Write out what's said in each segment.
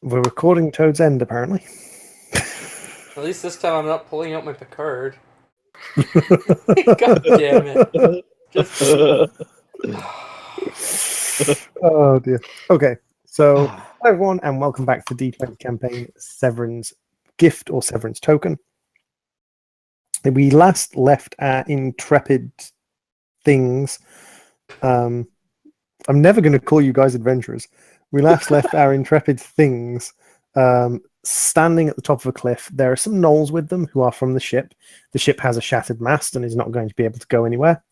We're recording Toad's End, apparently. At least this time I'm not pulling out my Picard. God damn it. Just... Oh, dear. Okay, so hi everyone, and welcome back to the D20 campaign, Severin's Gift or Severin's Token. We last left our intrepid things. I'm never going to call you guys adventurers. We last left our intrepid things standing at the top of a cliff. There are some gnolls with them who are from the ship. The ship has a shattered mast and is not going to be able to go anywhere.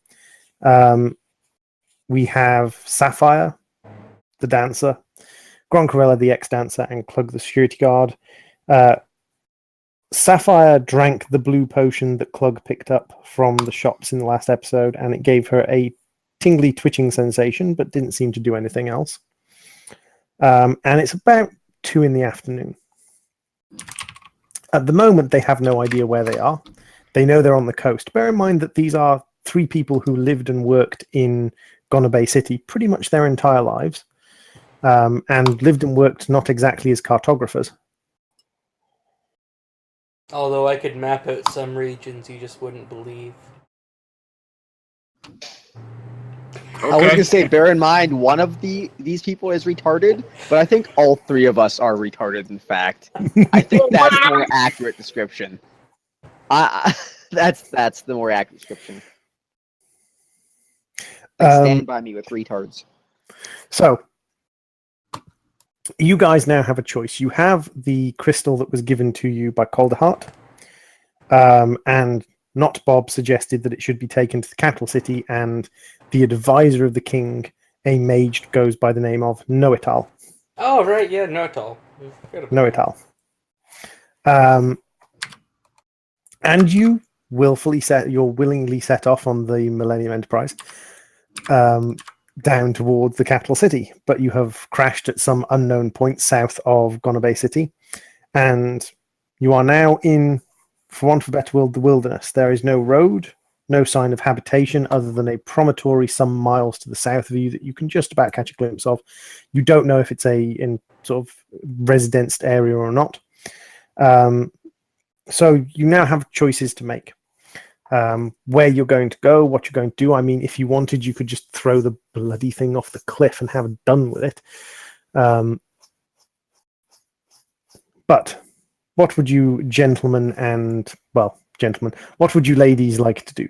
We have Sapphire, the dancer, Groncarella, the ex-dancer, and Clug, the security guard. Sapphire drank the blue potion that Clug picked up from the shops in the last episode, and it gave her a tingly twitching sensation, but didn't seem to do anything else. And it's about 2 in the afternoon. At the moment, they have no idea where they are. They know they're on the coast. Bear in mind that these are 3 people who lived and worked in Gonner Bay City pretty much their entire lives, and lived and worked not exactly as cartographers. Although I could map out some regions you just wouldn't believe. Okay. I was going to say, bear in mind, one of these people is retarded, but I think all 3 of us are retarded, in fact. I think that's the more accurate description. That's the more accurate description. Stand by me with retards. So, you guys now have a choice. You have the crystal that was given to you by Calderhart, and Not Bob suggested that it should be taken to the capital city, and the advisor of the king, a mage, goes by the name of Know-It-All. Oh, right, yeah, Know-It-All. Know-It-All. And you willingly set off on the Millennium Enterprise down towards the capital city, but you have crashed at some unknown point south of Gonner Bay City, and you are now in, for want of a better word, the wilderness. There is no road, no sign of habitation other than a promontory some miles to the south of you that you can just about catch a glimpse of. You don't know if it's in sort of residenced area or not. So you now have choices to make. Where you're going to go, what you're going to do. I mean, if you wanted, you could just throw the bloody thing off the cliff and have it done with it. But what would you gentlemen, what would you ladies like to do?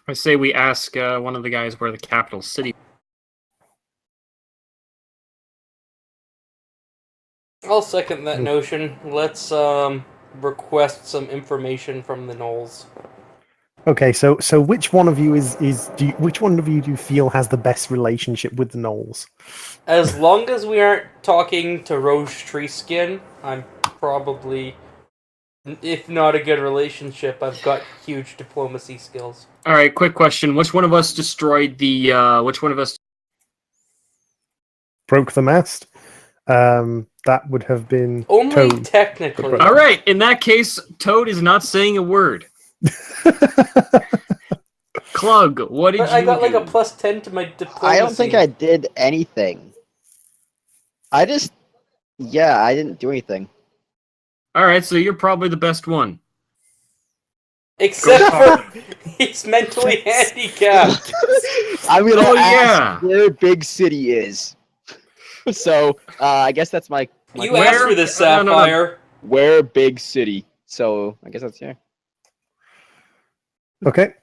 I say we ask one of the guys where the capital city. I'll second that notion. Let's request some information from the gnolls. Okay, so which one of you which one of you do you feel has the best relationship with the gnolls? As long as we aren't talking to Roche Treeskin, I'm probably, if not a good relationship, I've got huge diplomacy skills. All right, quick question: which one of us destroyed the? Which one of us broke the mast? That would have been only Toad. Technically. All right, in that case, Toad is not saying a word. Clug, what did you do? I got like a +10 to my diplomacy. I don't think I did anything. I didn't do anything. All right, so you're probably the best one. Except for he's mentally handicapped. I'm gonna ask where Big City is. So, I guess that's my you asked for this, Sapphire. No. Where Big City. So, I guess that's here. Okay.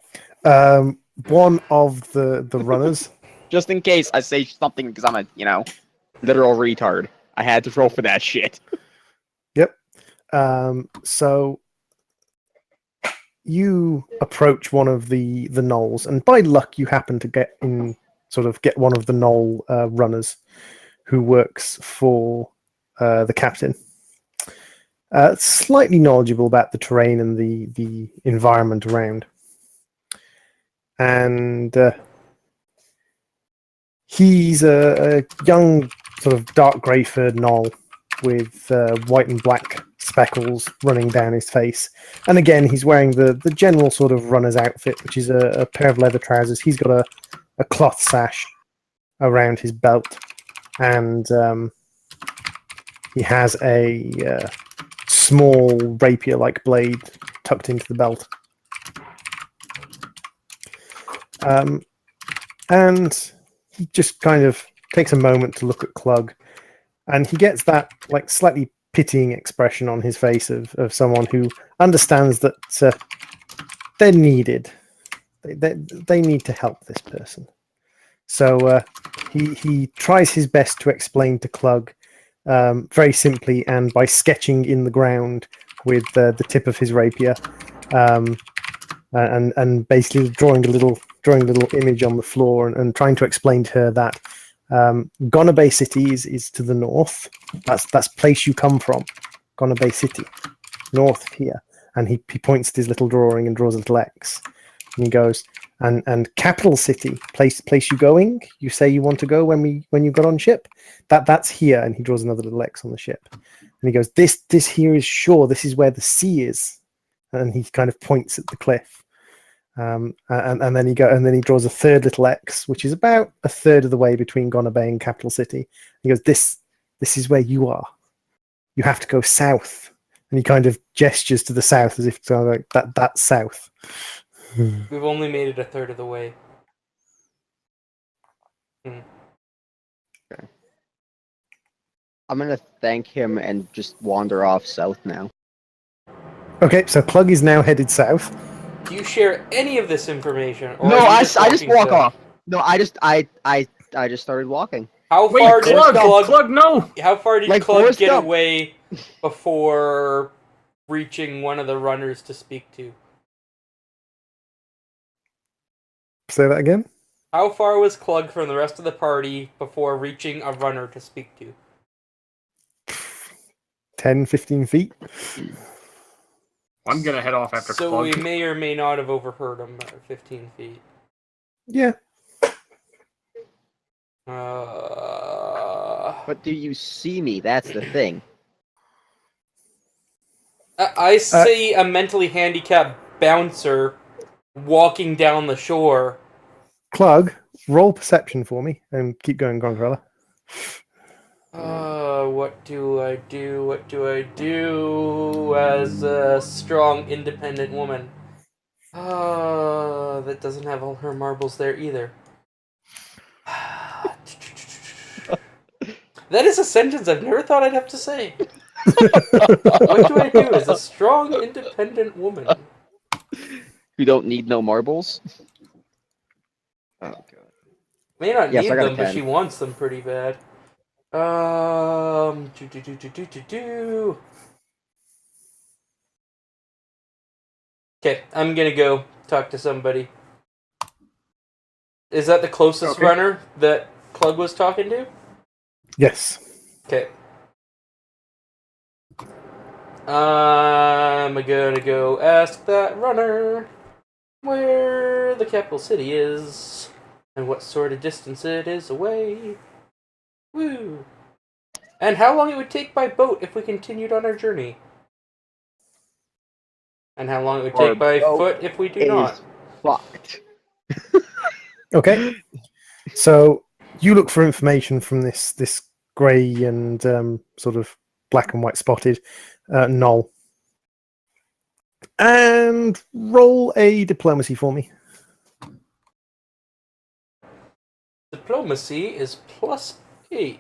One of the runners. Just in case I say something because I'm a, literal retard. I had to roll for that shit. Yep. So you approach one of the gnolls, and by luck you happen to get one of the gnoll runners who works for the captain. Slightly knowledgeable about the terrain and the environment around. And he's a young, sort of dark grey-furred gnoll with white and black speckles running down his face. And again, he's wearing the general sort of runner's outfit, which is a pair of leather trousers. He's got a cloth sash around his belt. and he has a small rapier-like blade tucked into the belt. And he just kind of takes a moment to look at Clug, and he gets that like slightly pitying expression on his face of someone who understands that they're needed. They need to help this person. So he tries his best to explain to Clug very simply and by sketching in the ground with the tip of his rapier, and basically drawing a little image on the floor and trying to explain to her that Gonna Bay City is to the north. That's place you come from, Gonna Bay City, north of here. And he points to his little drawing and draws a little X. And he goes, and capital city, place you going. You say you want to go when you got on ship. That's here. And he draws another little X on the ship. And he goes, this here is shore. This is where the sea is. And he kind of points at the cliff. And then he draws a third little X, which is about a third of the way between Gonna Bay and capital city. He goes, this is where you are. You have to go south. And he kind of gestures to the south as if it's like that's south. We've only made it a third of the way. Okay. I'm gonna thank him and just wander off south now. Okay, so Clug is now headed south. Do you share any of this information? Or No, are you I just walk south? off. No, I just started walking. How Wait, far did Clug, no! How far did Like Clug Forrest get Gump. away before reaching one of the runners to speak to? Say that again. How far was Clug from the rest of the party before reaching a runner to speak to? 10, 15 feet. I'm gonna head off after So Clug. we may or may not have overheard him at 15 feet. Yeah. But do you see me? That's the thing. I see a mentally handicapped bouncer walking down the shore. Clug, roll perception for me and keep going, Gronkrella. What do I do? What do I do as a strong, independent woman? That doesn't have all her marbles there either. That is a sentence I've never thought I'd have to say. What do I do as a strong, independent woman? You don't need no marbles. Oh god. May not Yes, need I got a them, but 10. she wants them pretty bad. Okay, I'm gonna go talk to somebody. Is that the closest Okay. runner that Clug was talking to? Yes. Okay. I'm gonna go ask that runner where the capital city is and what sort of distance it is away. Woo! And how long it would take by boat if we continued on our journey. And how long it would Our take by boat foot if we do It not. is fucked. Okay. So you look for information from this grey and sort of black and white spotted knoll. And roll a diplomacy for me. Diplomacy is +8.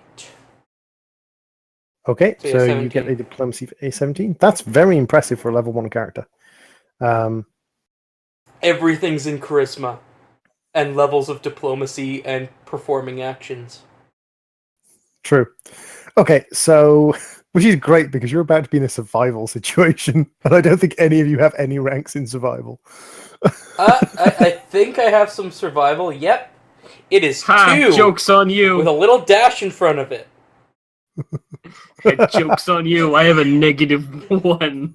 Okay, So, so yeah, you get 17. a diplomacy for A17. That's very impressive for a level 1 character. Everything's in charisma and levels of diplomacy and performing actions. True. Okay, so which is great because you're about to be in a survival situation, and I don't think any of you have any ranks in survival. I think I have some survival. Yep. It is Ha! 2 Joke's on you! with a little dash in front of it. Joke's on you! I have a -1.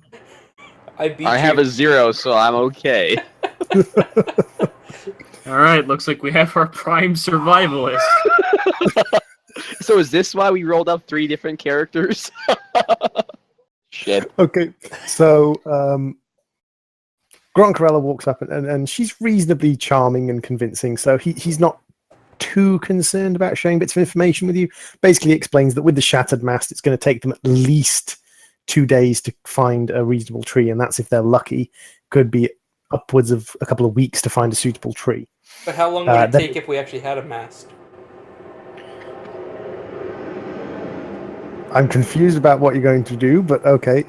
I beat I you. have a 0, so I'm okay. Alright, looks like we have our prime survivalist. So is this why we rolled up 3 different characters? Shit. Okay, so Gronkarella walks up and she's reasonably charming and convincing, so he's not too concerned about sharing bits of information with you. Basically explains that with the shattered mast, it's going to take them at least 2 days to find a reasonable tree, and that's if they're lucky. Could be upwards of a couple of weeks to find a suitable tree. But how long would it take if we actually had a mast? I'm confused about what you're going to do, but okay.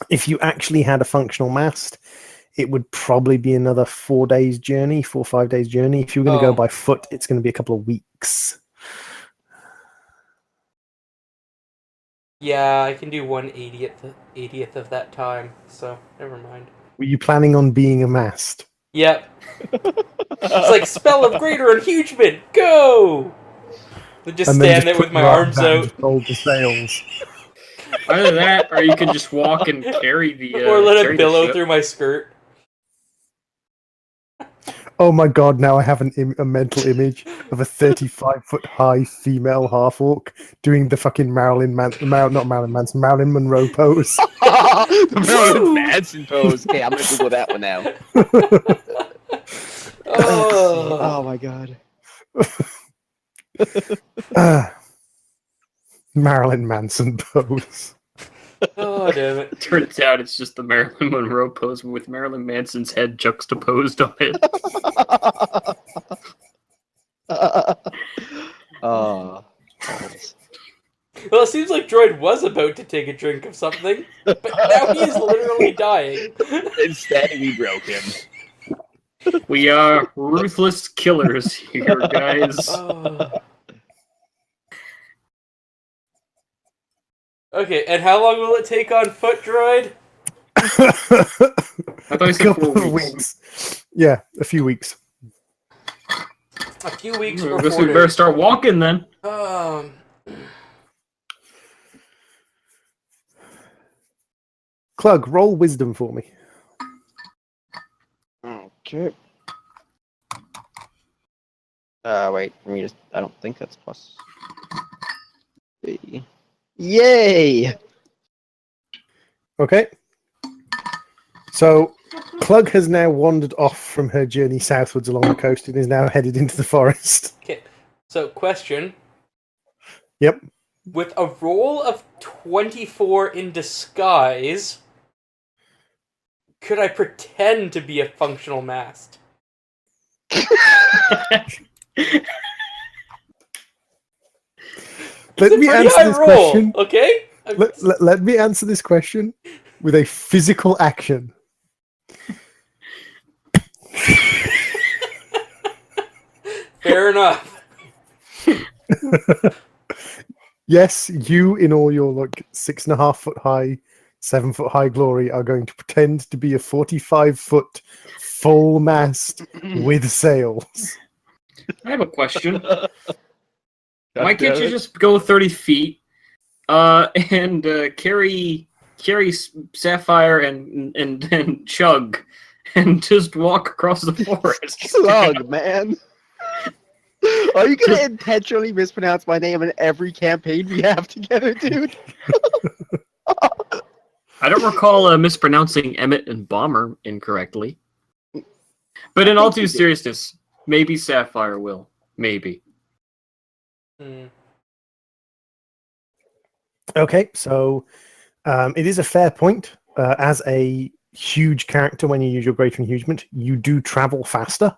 If you actually had a functional mast, it would probably be another 4 days journey, 4 or 5 days journey. If you're going to go by foot, it's going to be a couple of weeks. Yeah, I can do 1/80th of that time, so never mind. Were you planning on being a mast? Yep. It's like spell of greater engagement, go! I just stand there with my arms out. Hold the sails. Either that, or you can just walk and carry the. Or let it billow through my skirt. Oh my god, now I have a mental image of a 35-foot high female half-orc doing the fucking Marilyn Monroe pose. The Marilyn Manson pose. Okay, I'm gonna Google that one now. Oh my god. Marilyn Manson pose. Oh, damn it. Turns out it's just the Marilyn Monroe pose with Marilyn Manson's head juxtaposed on it. Well, it seems like Droid was about to take a drink of something, but now he is literally dying. Instead, we broke him. We are ruthless killers here, guys. Okay, and how long will it take on foot, Droid? I thought you said 4 weeks. Yeah, a few weeks. A few weeks I or guess 4 we days. better start walking then. Clug, roll wisdom for me. Okay. Wait, let me just. I don't think that's plus. Yay! Okay. So, Clug has now wandered off from her journey southwards along the coast and is now headed into the forest. Okay, so question. Yep. With a roll of 24 in disguise, could I pretend to be a functional mast? Let me answer this question. Okay? Let me answer this question with a physical action. Fair enough. Yes, you in all your 6.5 foot high, 7 foot high glory are going to pretend to be a 45-foot full mast with sails. I have a question. Why can't you just go 30 feet and carry Sapphire and Chug and just walk across the forest? Chug, man. Are you gonna intentionally mispronounce my name in every campaign we have together, dude? I don't recall mispronouncing Emmett and Bomber incorrectly. But in all due seriousness, maybe Sapphire will. Maybe. Okay, so it is a fair point. As a huge character, when you use your greater engagement, you do travel faster.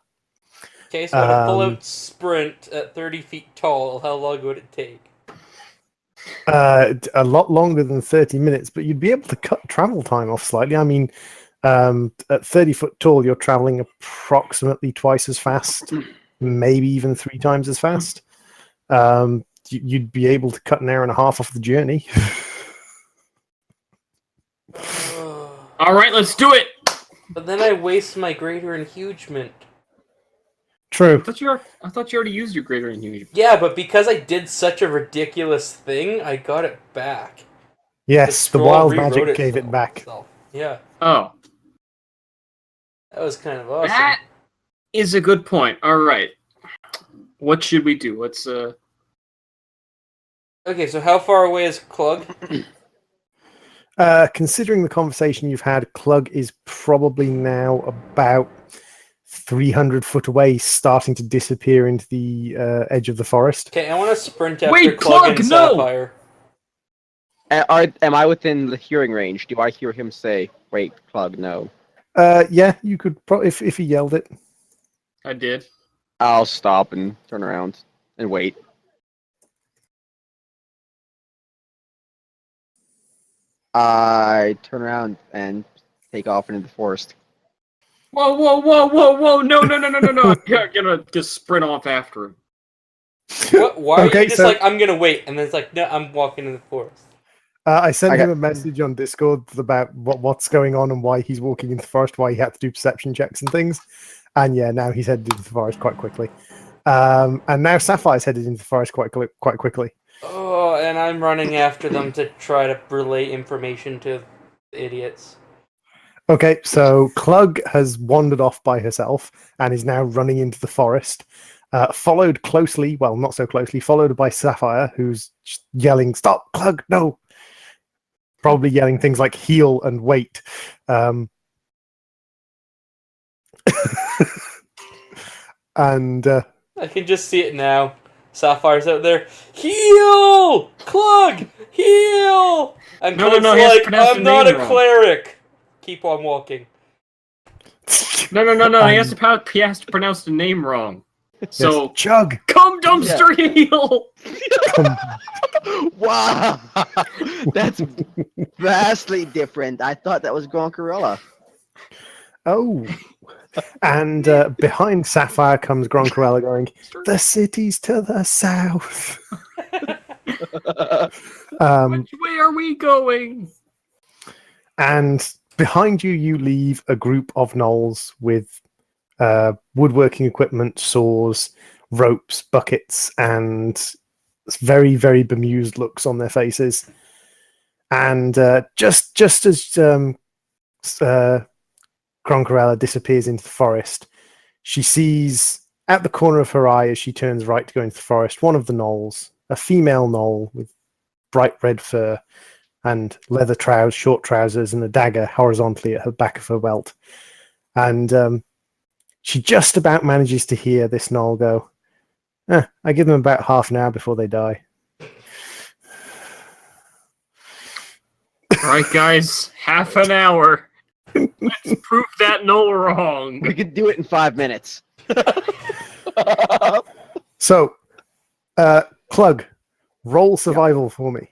Okay, so to pull out sprint at 30 feet tall, how long would it take? A lot longer than 30 minutes, but you'd be able to cut travel time off slightly. I mean, at 30 foot tall, you're traveling approximately twice as fast, maybe even 3 times as fast. You'd be able to cut an hour and a half off the journey. All right, let's do it. But then I waste my greater engagement. True. I thought you already used your greater engagement. Yeah, but because I did such a ridiculous thing, I got it back. Yes, the wild magic gave it back. Yeah. Oh. That was kind of awesome. That is a good point. All right. What should we do? Let's Okay, so how far away is Clug? Considering the conversation you've had, Clug is probably now about 300 foot away, starting to disappear into the edge of the forest. Okay, I want to sprint after Wait, Clug and Plug, no! Sapphire. Am I within the hearing range? Do I hear him say, "Wait, Plug, no"? Yeah, you could probably if he yelled it. I did. I'll stop and turn around and wait. I turn around and take off into the forest. Whoa! No! I'm gonna just sprint off after him. What? Why are Okay, you just so- like, I'm gonna wait, and then it's like, no, I'm walking in the forest. I sent Okay. him a message on Discord about what's going on and why he's walking into the forest, why he had to do perception checks and things. And yeah, now he's headed into the forest quite quickly. And now Sapphire's headed into the forest quite quickly. Oh, and I'm running after them to try to relay information to the idiots. Okay, so Clug has wandered off by herself and is now running into the forest, followed closely, well, not so closely, followed by Sapphire, who's just yelling, "Stop, Clug, no!" Probably yelling things like heal and wait. And I can just see it now. Sapphire's out there. Heal! Clug! Heal! And No, Clug's he has to like, pronounce I'm the not name a wrong. cleric. Keep on walking. No. He has to pronounce the name wrong. So yes, Chug. come dumpster heal. Wow, that's vastly different. I thought that was Gronkarella. Oh. And behind Sapphire comes Gronkarella going, "The city's to the south." Which way are we going? And behind you, you leave a group of gnolls with woodworking equipment, saws, ropes, buckets, and very, very bemused looks on their faces. And just as Gronkarella disappears into the forest, she sees at the corner of her eye as she turns right to go into the forest, one of the gnolls, a female gnoll with bright red fur and leather trousers, short trousers, and a dagger horizontally at her back of her belt. And she just about manages to hear this gnoll go, "I give them about half an hour before they die." All right, guys, half an hour. Let's prove that no wrong. We could do it in 5 minutes. So, Clug, roll survival for me.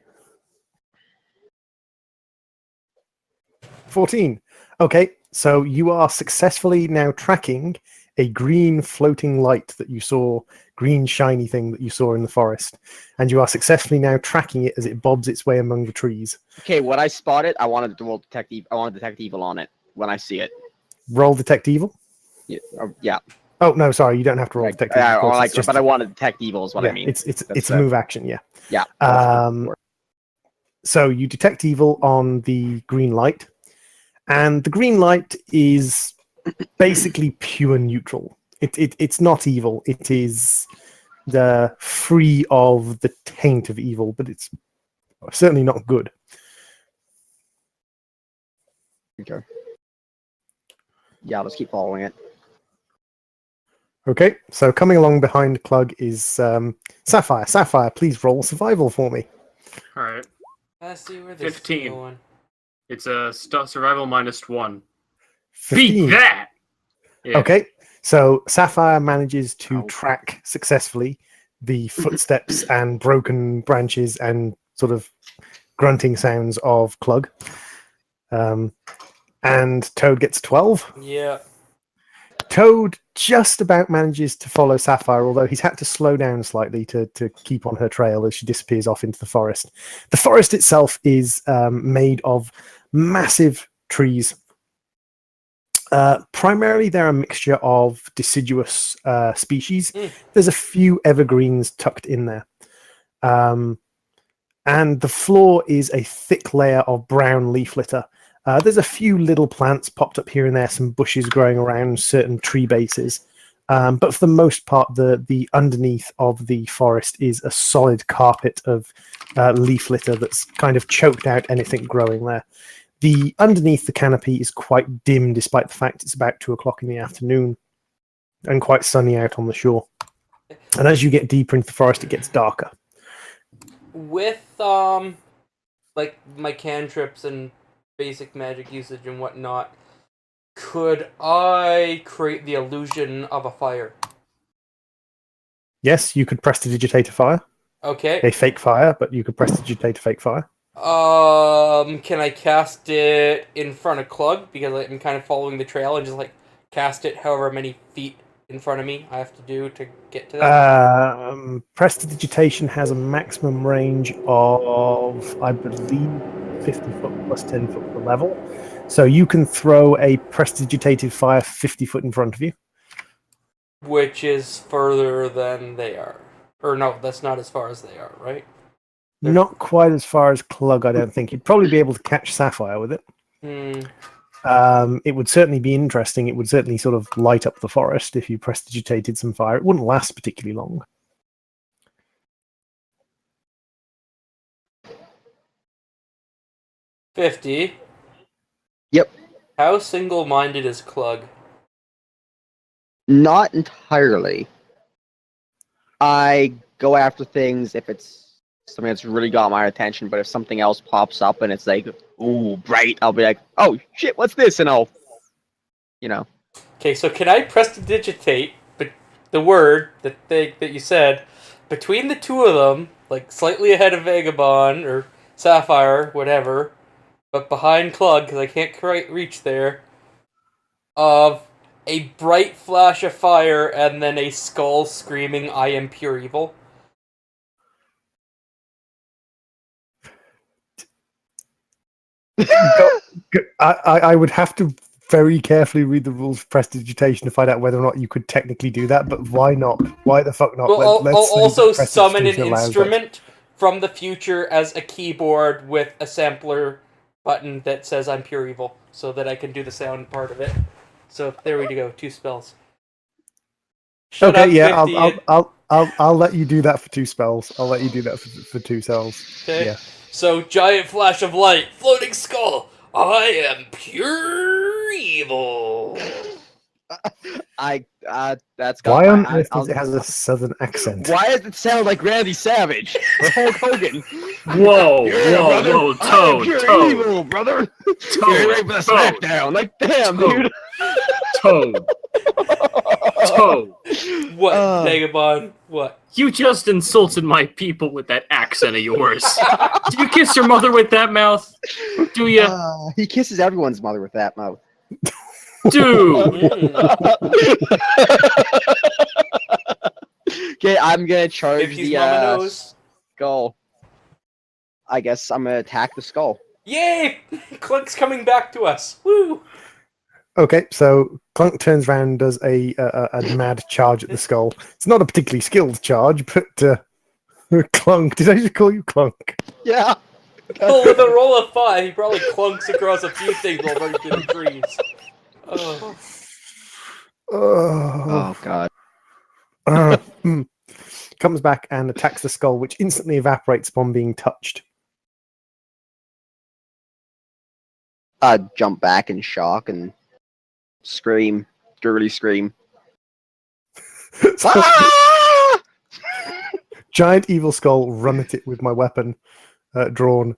14. Okay, so you are successfully now tracking a green floating light that you saw, green shiny thing that you saw in the forest, and you are successfully now tracking it as it bobs its way among the trees. Okay, when I spot it, I wanted to roll detect evil. I want to detect evil on it when I see it. Roll detect evil. Yeah. Oh no, sorry, you don't have to roll detect evil. Of course, it's just, but I want to detect evil is what I mean. It's a move action, yeah. Yeah. So you detect evil on the green light, and the green light is basically pure neutral. It's not evil. It is the free of the taint of evil, but it's certainly not good. Okay. Yeah, let's keep following it. Okay, so coming along behind Clug is Sapphire. Sapphire, please roll survival for me. All right, Let's see where this 15. is going. it's a survival -1. 15. Beat that. Yeah. Okay, so Sapphire manages to track successfully the footsteps and broken branches and sort of grunting sounds of Clug. And Toad gets 12. Yeah. Toad just about manages to follow Sapphire, although he's had to slow down slightly to keep on her trail as she disappears off into the forest. The forest itself is made of massive trees. Primarily, they're a mixture of deciduous species. There's a few evergreens tucked in there. And the floor is a thick layer of brown leaf litter. There's a few little plants popped up here and there, some bushes growing around certain tree bases. But for the most part, the underneath of the forest is a solid carpet of leaf litter that's kind of choked out anything growing there. The underneath the canopy is quite dim, despite the fact it's about 2 o'clock in the afternoon. and quite sunny out on the shore. And as you get deeper into the forest, it gets darker. With like my cantrips and basic magic usage and whatnot, could I create the illusion of a fire? Yes, you could prestidigitate a fire. Okay. A fake fire, but you could prestidigitate a fake fire. Can I cast it in front of Clug? Because I'm kind of following the trail and just like cast it however many feet in front of me I have to do to get to that. Prestidigitation has a maximum range of, I believe, 50 foot plus 10 foot per level. So you can throw a prestidigitated fire 50 foot in front of you. Which is further than they are. Or no, that's not as far as they are, right? Not quite as far as Clug, I don't think. You'd probably be able to catch Sapphire with it. It would certainly be interesting. It would certainly sort of light up the forest if you prestidigitated some fire. It wouldn't last particularly long. $50. Yep. How single-minded is Clug? Not entirely. I go after things if it's something that's really got my attention, but if something else pops up and it's like, ooh, bright, I'll be like, oh, shit, what's this? And I'll, Okay, so can I prestidigitate the word that you said between the two of them, like slightly ahead of Vagabond or Sapphire, whatever, but behind Clug because I can't quite reach there, of a bright flash of fire and then a skull screaming, "I am pure evil"? I would have to very carefully read the rules of prestidigitation to find out whether or not you could technically do that, but why not? Why the fuck not? Well, Let's I'll also say summon an prestidigitation allows that. instrument from the future as a keyboard with a sampler button that says "I'm pure evil," so that I can do the sound part of it. So there we go, 2 spells. Shut Okay, up, yeah, 50. I'll let you do that for 2 spells. I'll let you do that for 2 spells. Okay. Yeah. So giant flash of light, floating skull. I am pure evil. That's got Why my. on earth does it has a southern accent? Why does it sound like Randy Savage or Hulk Hogan? Whoa, brother. whoa, I am Toad, pure Toad, evil, brother. Toad, You're ready for the Toad, smackdown. Like, damn, Toad. dude. Toad, Toad. What, Vagabond? What? You just insulted my people with that accent of yours. Do you kiss your mother with that mouth? Do you? He kisses everyone's mother with that mouth. Dude! Okay, I'm gonna charge 50's mama the knows. skull. I guess I'm gonna attack the skull. Yay! Clunk's coming back to us. Woo! Okay, so Clunk turns around and does a mad charge at the skull. It's not a particularly skilled charge, but Clunk. Did I just call you Clunk? Yeah. Well, with a roll of 5, he probably clunks across a few things while running through the trees. Oh. Oh God. Comes back and attacks the skull, which instantly evaporates upon being touched. Jump back in shock and scream, gurgly scream. Ah! Giant evil skull, run at it with my weapon drawn.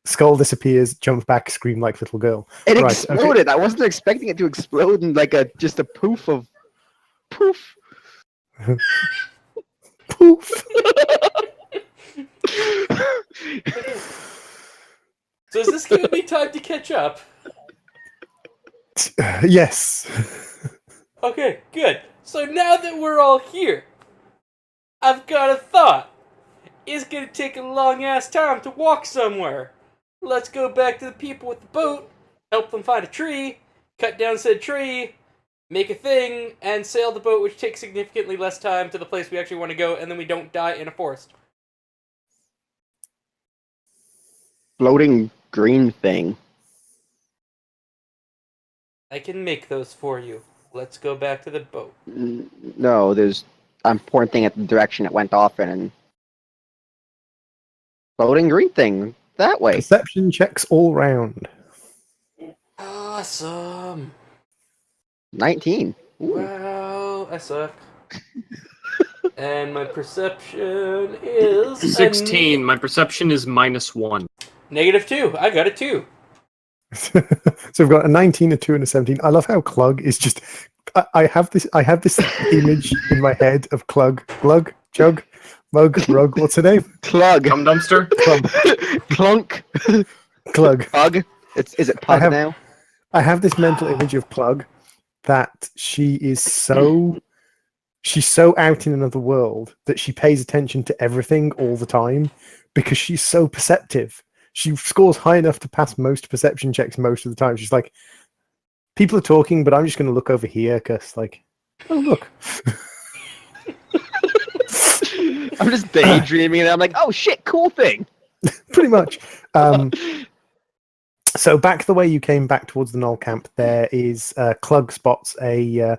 Skull disappears, jumps back, scream like little girl. It Right, exploded. I wasn't expecting it to explode in like just a poof of poof. Poof. So is this giving me time to catch up? Yes. Okay, good. So now that we're all here, I've got a thought. It's gonna take a long-ass time to walk somewhere. Let's go back to the people with the boat, help them find a tree, cut down said tree, make a thing, and sail the boat, which takes significantly less time to the place we actually want to go, and then we don't die in a forest. Floating green thing. I can make those for you. Let's go back to the boat. No, I'm pointing at the direction it went off in. And floating green thing that way. Perception checks all round. Awesome. 19. Wow, I suck. And my perception is 16. My perception is -1. -2. I got a 2. So we've got a 19, a 2, and a 17. I love how Clug is just. I have this image in my head of Clug, glug, jug, mug, rug. What's her name? Clug. Cum dumpster. Clunk. Clug. Pug. Is it Pug now? I have this mental image of Clug that she's so out in another world that she pays attention to everything all the time because she's so perceptive. She scores high enough to pass most perception checks most of the time. She's like, people are talking, but I'm just going to look over here because, like, oh, look. I'm just daydreaming and I'm like, oh shit, cool thing. Pretty much. So back the way you came back towards the Knoll camp, there is Clug spots a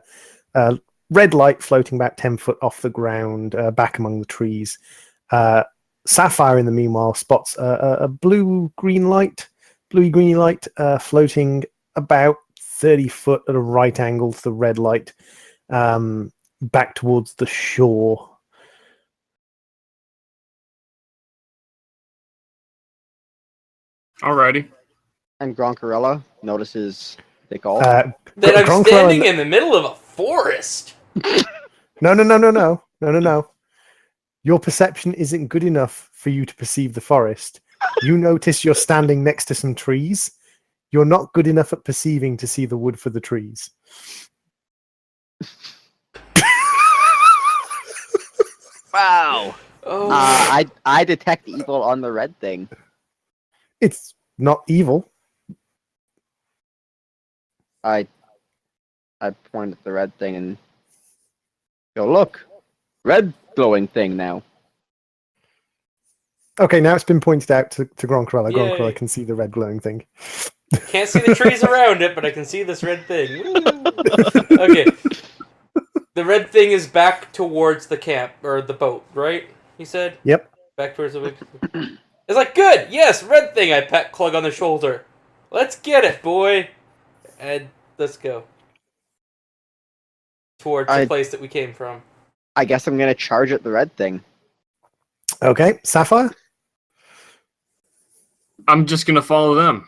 red light floating about 10 foot off the ground, back among the trees. Sapphire, in the meanwhile, spots a bluey-greeny light floating about 30 foot at a right angle to the red light, back towards the shore. Alrighty. And Gronkarella notices they call. Then I'm standing in the middle of a forest. No. Your perception isn't good enough for you to perceive the forest. You notice you're standing next to some trees. You're not good enough at perceiving to see the wood for the trees. Wow. Oh. I detect evil on the red thing. It's not evil. I point at the red thing and go, look, red glowing thing now. Okay, now it's been pointed out to Gronkarella. Yay. Gronkarella can see the red glowing thing. Can't see the trees around it, but I can see this red thing. Woo. Okay. The red thing is back towards the camp, or the boat, right? He said? Yep. Back towards the boat. It's like, good! Yes, red thing! I pat Clug on the shoulder. Let's get it, boy! And let's go. Towards the place that we came from. I guess I'm gonna charge at the red thing. Okay, Sapphire? I'm just gonna follow them.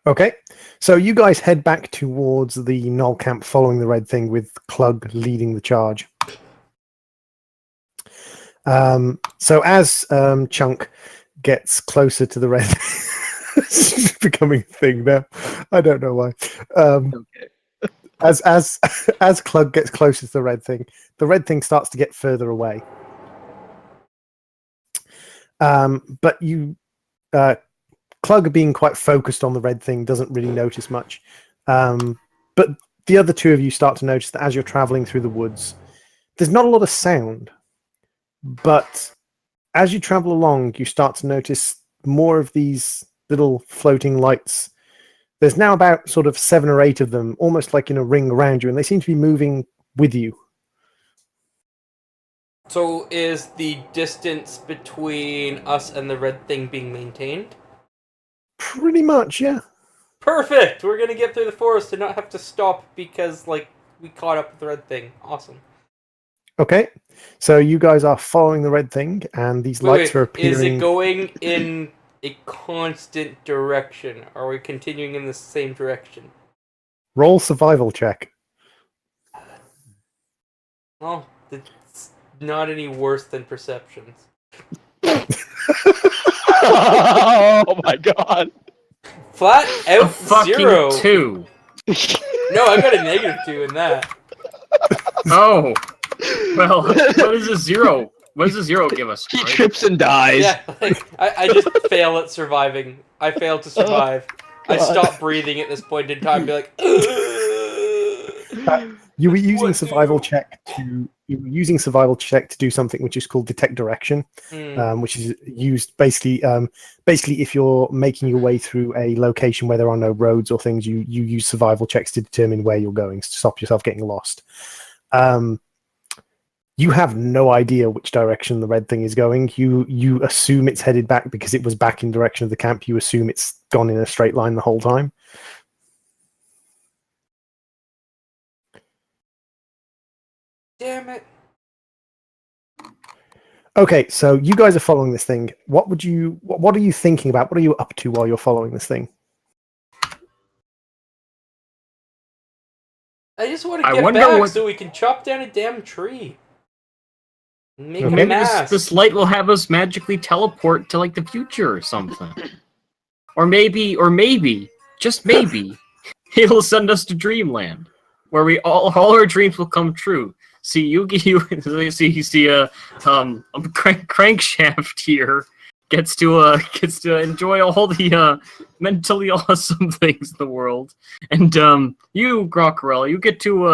Okay, so you guys head back towards the Knoll camp following the red thing with Clug leading the charge. So as Chunk gets closer to the red it's becoming a thing now. I don't know why. Okay. As Clug gets closer to the red thing starts to get further away. But you Clug, being quite focused on the red thing, doesn't really notice much. But the other two of you start to notice that as you're traveling through the woods, there's not a lot of sound. But as you travel along, you start to notice more of these little floating lights. There's now about sort of 7 or 8 of them, almost like in a ring around you, and they seem to be moving with you. So is the distance between us and the red thing being maintained? Pretty much, yeah. Perfect! We're gonna get through the forest and not have to stop because, like, we caught up with the red thing. Awesome. Okay, so you guys are following the red thing, and these lights are appearing... Is it going in a constant direction? Are we continuing in the same direction? Roll survival check. Well, it's not any worse than perceptions. Oh my god. Flat A out fucking 0. 2. No, I got a -2 in that. Oh. Well, what is a 0? What does a 0 give us? He Right? trips and dies. Yeah, like, I just fail at surviving. I fail to survive. I stop breathing at this point in time and be like, You were using survival check to do something which is called detect direction, which is used basically if you're making your way through a location where there are no roads or things, you use survival checks to determine where you're going to stop yourself getting lost. You have no idea which direction the red thing is going. You assume it's headed back because it was back in direction of the camp. You assume it's gone in a straight line the whole time. Damn it. Okay, so you guys are following this thing. What are you thinking about? What are you up to while you're following this thing? I just want to I get wonder back what- so we can chop down a damn tree. Make Okay. a Maybe mass. this light will have us magically teleport to like the future or something. Or maybe, just maybe, it'll send us to Dreamland, where we all our dreams will come true. See, you see Crankshaft here gets to enjoy all the mentally awesome things in the world, and you Grockarella, you get to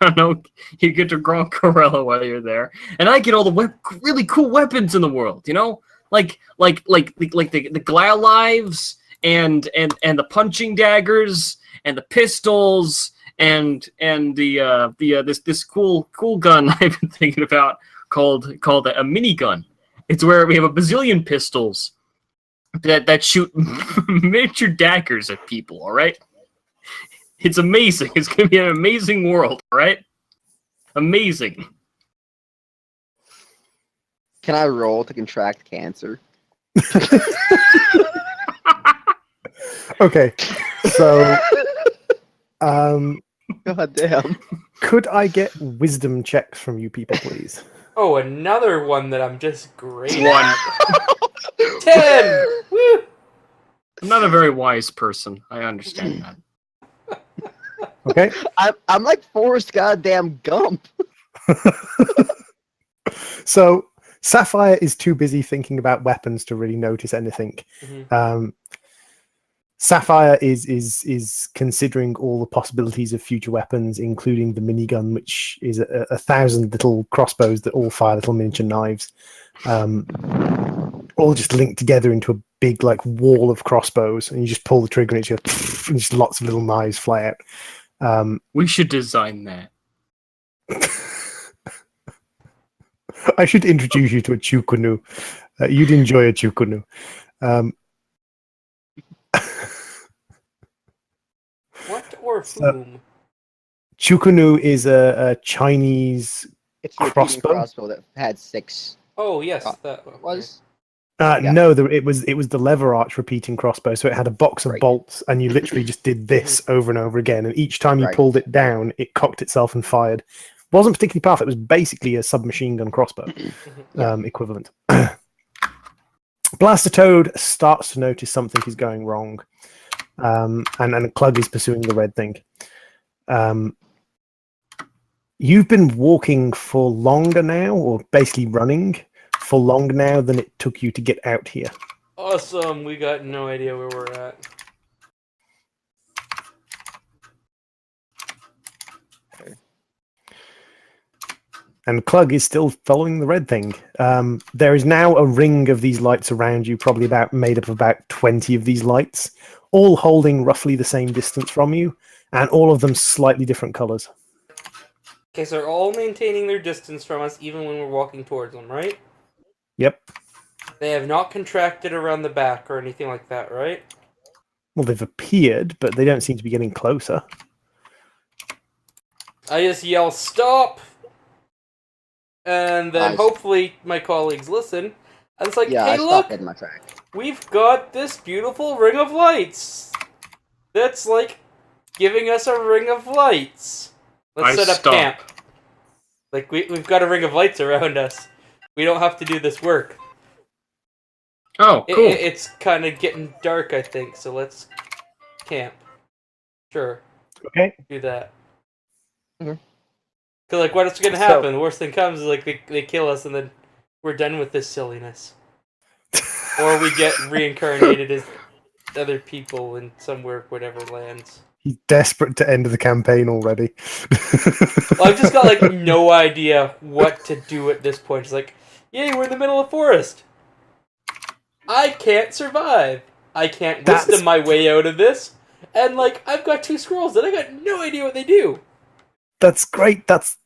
I don't know, you get to Grockarella while you're there, and I get all the really cool weapons in the world, you know, like the Glad lives and the punching daggers and the pistols and this cool gun I've been thinking about called a minigun. It's where we have a bazillion pistols that shoot miniature daggers at people. All right, it's amazing. It's gonna be an amazing world. All right, amazing. Can I roll to contract cancer? Okay, so God damn. could I get wisdom checks from you people, please? Oh, another one that I'm just great One. at. 10! Woo! I'm not a very wise person. I understand that. Okay. I'm like Forrest goddamn Gump. So Sapphire is too busy thinking about weapons to really notice anything. Mhm. Sapphire is considering all the possibilities of future weapons, including the minigun, which is a 1,000 little crossbows that all fire little miniature knives, all just linked together into a big like wall of crossbows, and you just pull the trigger and and just lots of little knives fly out. We should design that. I should introduce you to a chukunu. You'd enjoy a chukunu. What or So- whom? Chukunu is a Chinese. It's a repeating Crossbow? crossbow that had 6. Oh, yes. Oh, That okay. Was Yeah. No, it was the lever arch repeating crossbow. So it had a box of Right. bolts, and you literally just did this over and over again. And each time you Right. pulled it down, it cocked itself and fired. Wasn't particularly powerful. It was basically a submachine gun crossbow equivalent. Blaster Toad starts to notice something is going wrong, and Clug is pursuing the red thing. You've been walking for longer now, or basically running for longer now than it took you to get out here. Awesome. We got no idea where we're at. And Clug is still following the red thing. There is now a ring of these lights around you, probably made up of about 20 of these lights, all holding roughly the same distance from you, and all of them slightly different colors. Okay, so they're all maintaining their distance from us even when we're walking towards them, right? Yep. They have not contracted around the back or anything like that, right? Well, they've appeared, but they don't seem to be getting closer. I just yell, stop! And then Nice. hopefully my colleagues listen. And it's like, Yeah, hey, I look! stopped in my track. We've got this beautiful ring of lights! That's like giving us a ring of lights. Let's I set up stop. camp. Like, we've got a ring of lights around us. We don't have to do this work. Oh, cool. It's kind of getting dark, I think, so let's camp. Sure. Okay. Do that. Okay. Because, like, what's going to So- happen? The worst thing comes is, like, they kill us and then we're done with this silliness. Or we get reincarnated as other people in somewhere, whatever lands. He's desperate to end the campaign already. Well, I've just got, like, no idea what to do at this point. It's like, yay, we're in the middle of a forest. I can't survive. I can't wisdom my way out of this. And, like, I've got 2 scrolls and I got no idea what they do. That's great. This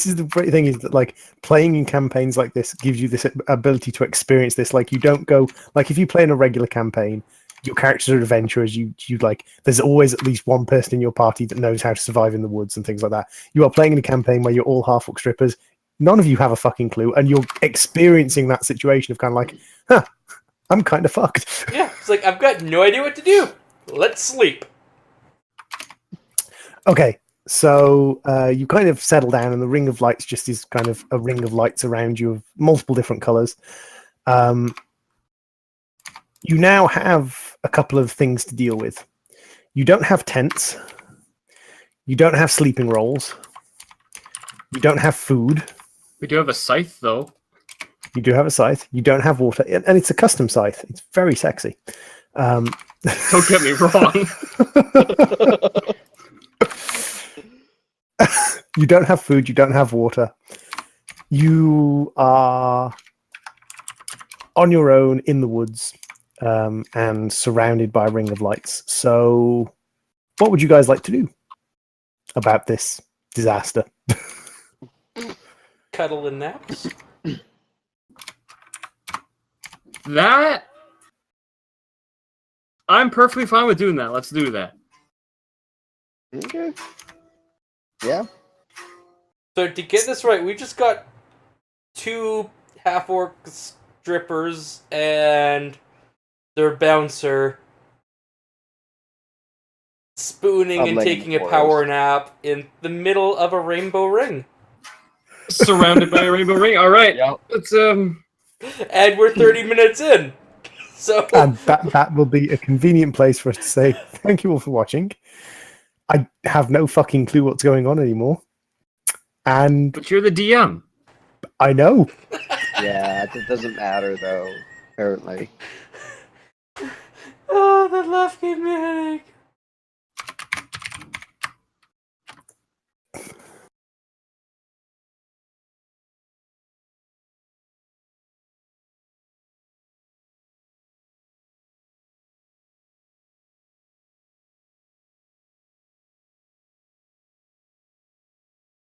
is the great thing, is that like playing in campaigns like this gives you this ability to experience this. Like, you don't go, like, if you play in a regular campaign, your characters are adventurers. You like. There's always at least one person in your party that knows how to survive in the woods and things like that. You are playing in a campaign where you're all half-orc strippers. None of you have a fucking clue, and you're experiencing that situation of kind of like, huh, I'm kind of fucked. Yeah, it's like, I've got no idea what to do. Let's sleep. Okay, so you kind of settle down, and the ring of lights just is kind of a ring of lights around you of multiple different colors. You now have a couple of things to deal with. You don't have tents. You don't have sleeping rolls. You don't have food. We do have a scythe, though. You do have a scythe. You don't have water, and it's a custom scythe. It's very sexy. Don't get me wrong. You don't have food. You don't have water. You are on your own in the woods and surrounded by a ring of lights. So, what would you guys like to do about this disaster? Cuddle and naps. That I'm perfectly fine with doing that. Let's do that. Okay. Yeah. So to get this right, we just got 2 half-orc strippers and their bouncer spooning and taking a power nap in the middle of a rainbow ring. Surrounded by a rainbow ring. All right. Yep. Let's And we're 30 minutes in. So And that will be a convenient place for us to say thank you all for watching. I have no fucking clue what's going on anymore. And But you're the DM. I know. Yeah, it doesn't matter though. Apparently. oh, that laugh gave me a headache.